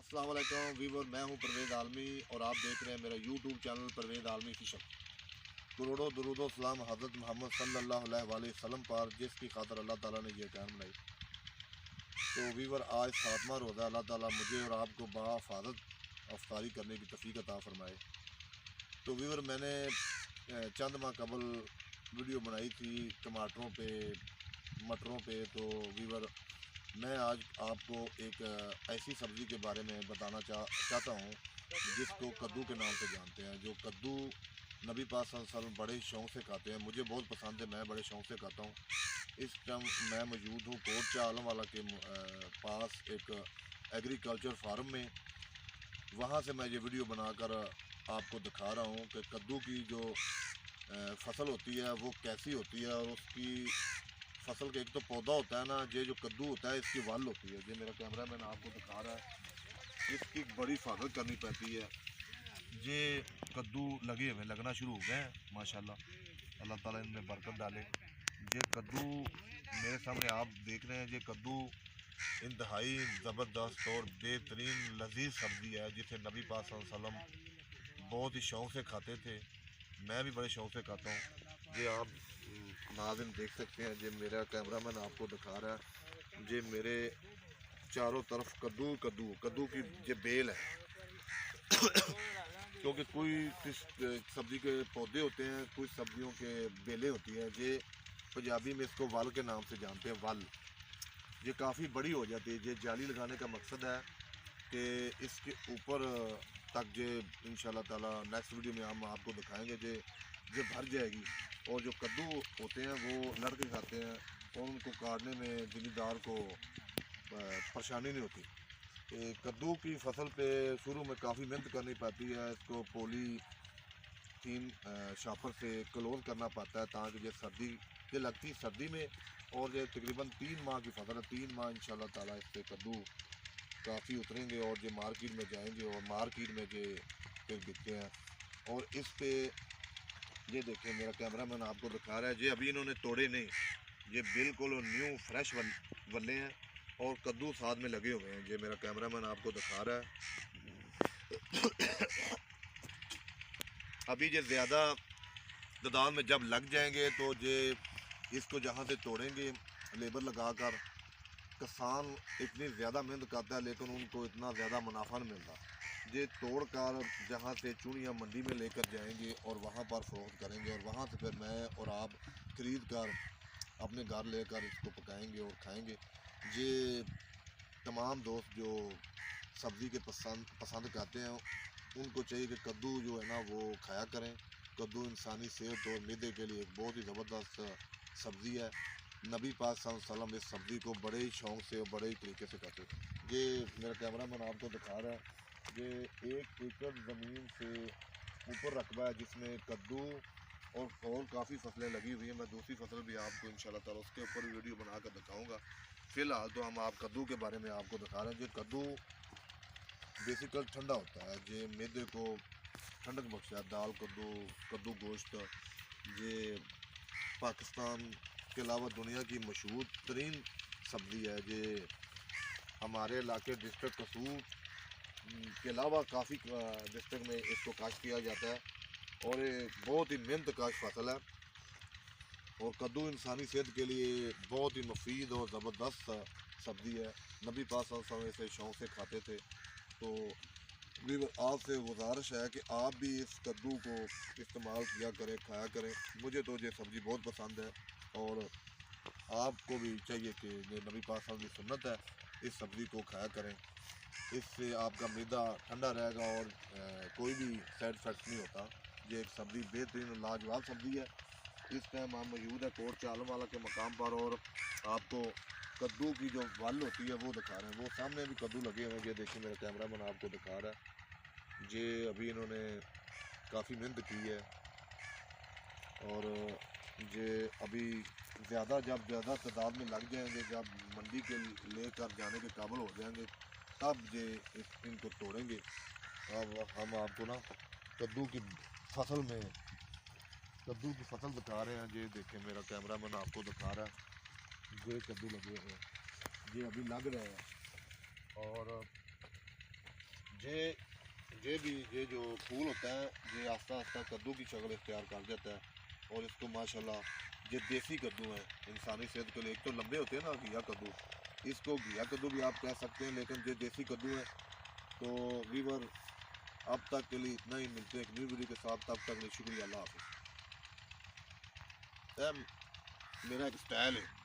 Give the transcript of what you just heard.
अस्सलाम वालेकुम वीवर, मैं हूं परवेज़ आलमी और आप देख रहे हैं मेरा यूट्यूब चैनल परवेज़ आलमी फिशर। करोड़ों दरूद व सलाम हज़रत मोहम्मद सल्लल्लाहु अलैहि वसल्लम पर, जिसकी खातर अल्लाह ताला ने यह टाइम बनाई। तो वीवर, आज 7वां रोज़ा, अल्लाह ताला मुझे और आपको बाहिफाज़त अफ्तारी करने की तौफ़ीक अता फ़रमाए। तो वीवर, मैंने चंद माह कबल वीडियो बनाई थी टमाटरों पे, मटरों पे। तो वीवर, मैं आज आपको एक ऐसी सब्ज़ी के बारे में बताना चाहता हूँ जिसको कद्दू के नाम से जानते हैं। जो कद्दू नबी पाक सल्लल्लाहु अलैहि वसल्लम बड़े शौक़ से खाते हैं, मुझे बहुत पसंद है, मैं बड़े शौक़ से खाता हूँ। इस टाइम मैं मौजूद हूँ कोट शाह आलम वाला के पास एक एग्रीकल्चर फार्म में। वहाँ से मैं ये वीडियो बनाकर आपको दिखा रहा हूँ कि कद्दू की जो फसल होती है वो कैसी होती है, और उसकी फसल का एक तो पौधा होता है ना, ये जो कद्दू होता है इसकी वल होती है। ये मेरा कैमरा मैन आपको दिखा रहा है, इसकी बड़ी हिफाजत करनी पड़ती है। ये कद्दू लगे हुए लगना शुरू हो गए हैं माशाल्लाह, अल्लाह ताला इनमें बरकत डाले। ये कद्दू मेरे सामने आप देख रहे हैं, ये कद्दू इंतहाई ज़बरदस्त और बेहतरीन लजीज सब्ज़ी है जिसे नबी पाक सल्लल्लाहु अलैहि वसल्लम बहुत ही शौक़ से खाते थे। मैं भी बड़े शौक़ से खाता हूँ। ये आप नाज़रीन देख सकते हैं, ये मेरा कैमरा मैन आपको दिखा रहा है, ये मेरे चारों तरफ कद्दू कद्दू कद्दू की ये बेल है। क्योंकि कोई सब्ज़ी के पौधे होते हैं, कुछ सब्जियों के बेलें होती हैं। ये पंजाबी में इसको वल के नाम से जानते हैं, वल। ये काफ़ी बड़ी हो जाती है। ये जाली लगाने का मकसद है कि इसके ऊपर तक ये इंशाल्लाह ताला नेक्स्ट वीडियो में हम आपको दिखाएंगे, ये भर जाएगी। और जो कद्दू होते हैं वो लड़के खाते हैं और उनको काटने में ज़मींदार को परेशानी नहीं होती। कद्दू की फसल पे शुरू में काफ़ी मेहनत करनी पड़ती है। इसको पॉलीथीन शॉपर से क्लोज करना पड़ता है ताकि ये सर्दी ये लगती सर्दी में, और ये तकरीबन 3 माह की फसल है। 3 माह इंशाल्लाह ताला इस पर कद्दू काफ़ी उतरेंगे और ये मार्केट में जाएंगे और मार्केट में ये फिर बिकते हैं। और इस पे ये देखें, मेरा कैमरा मैन आपको दिखा रहा है, ये अभी इन्होंने तोड़े नहीं, ये बिल्कुल न्यू फ्रेश वल्ले हैं और कद्दू साथ में लगे हुए हैं। ये मेरा कैमरा मैन आपको दिखा रहा है। अभी ये ज़्यादा तादाद में जब लग जाएंगे तो ये इसको जहाँ से तोड़ेंगे लेबर लगाकर, किसान इतनी ज़्यादा मेहनत करता है लेकिन उनको इतना ज़्यादा मुनाफा नहीं मिलता। ये तोड़ कर जहाँ से चूड़ियाँ मंडी में लेकर जाएंगे और वहाँ पर फ़रोख्त करेंगे, और वहाँ से फिर मैं और आप ख़रीद कर अपने घर लेकर इसको पकाएंगे और खाएंगे। ये तमाम दोस्त जो सब्ज़ी के पसंद करते हैं उनको चाहिए कि कद्दू जो है ना वो खाया करें। कद्दू इंसानी सेहत और मैदे के लिए एक बहुत ही ज़बरदस्त सब्ज़ी है। नबी पाक सल्लल्लाहु अलैहि वसल्लम इस सब्ज़ी को बड़े ही शौक़ से और बड़े ही तरीके से खाते हैं। ये मेरा कैमरा मैन आपको दिखा रहा है, ये 1 एकड़ ज़मीन से ऊपर रकबा है जिसमें कद्दू और काफ़ी फसलें लगी हुई हैं। मैं दूसरी फसल भी आपको इंशाल्लाह ताला उसके ऊपर वीडियो बना कर दिखाऊँगा। फ़िलहाल तो हम आप कद्दू के बारे में आपको दिखा रहे हैं। ये कद्दू बेसिकल ठंडा होता है, ये मैदे को ठंडक बख्शता है। दाल कद्दू, कद्दू गोश्त, ये पाकिस्तान के अलावा दुनिया की मशहूर तरीन सब्ज़ी है। ये हमारे इलाके डिस्ट्रिक्ट कसूर के अलावा काफ़ी डिस्ट्रिक्ट में इसको काश्त किया जाता है और ये बहुत ही मेहनत काश फसल है। और कद्दू इंसानी सेहत के लिए बहुत ही मुफीद और ज़बरदस्त सब्ज़ी है। नबी पाक सल्लल्लाहु अलैहि वसल्लम इसे शौक़ से खाते थे। तो आपसे गुजारिश है कि आप भी इस कद्दू को इस्तेमाल किया करें, खाया करें। मुझे तो ये सब्ज़ी बहुत पसंद है और आपको भी चाहिए कि ये नबी पाक सल्लल्लाहु अलैहि वसल्लम की सुन्नत है, इस सब्ज़ी को खाया करें। इससे आपका मैदा ठंडा रहेगा और कोई भी साइड इफ़ेक्ट नहीं होता। ये एक सब्ज़ी बेहतरीन लाजवाब सब्ज़ी है। इस टाइम हम मौजूद है कोट शाह आलम वाला के मकाम पर और आपको कद्दू की जो वल होती है वो दिखा रहे हैं। वो सामने भी कद्दू लगे हुए हैं, ये देखिए मेरा कैमरा मैन आपको दिखा रहा है। ये अभी इन्होंने काफ़ी मेहनत की है और ये अभी जब ज़्यादा तादाद में लग जाएंगे, जब मंडी के लेकर जाने के काबिल हो जाएंगे, तब ये इनको तोड़ेंगे। अब हम आपको ना कद्दू की फसल दिखा रहे हैं। ये देखें, मेरा कैमरा मैन आपको दिखा रहा है, ये कद्दू लगे हुए हैं, ये अभी लग रहे हैं। और ये जो फूल होता है ये आस्ता आस्ता कद्दू की शक्ल इख्तियार कर जाता है। और इसको माशाल्लाह ये देसी कद्दू है इंसानी सेहत के लिए। एक तो लंबे होते हैं ना घिया कद्दू, इसको घिया कद्दू भी आप कह सकते हैं, लेकिन ये देसी कद्दू है। तो वीवर अब तक के लिए इतना ही, मिलते हैं एक न्यू वीडियो के साथ, तब तक के लिए शुक्रिया, अल्लाह हाफिज़। मेरा एक स्टाइल है।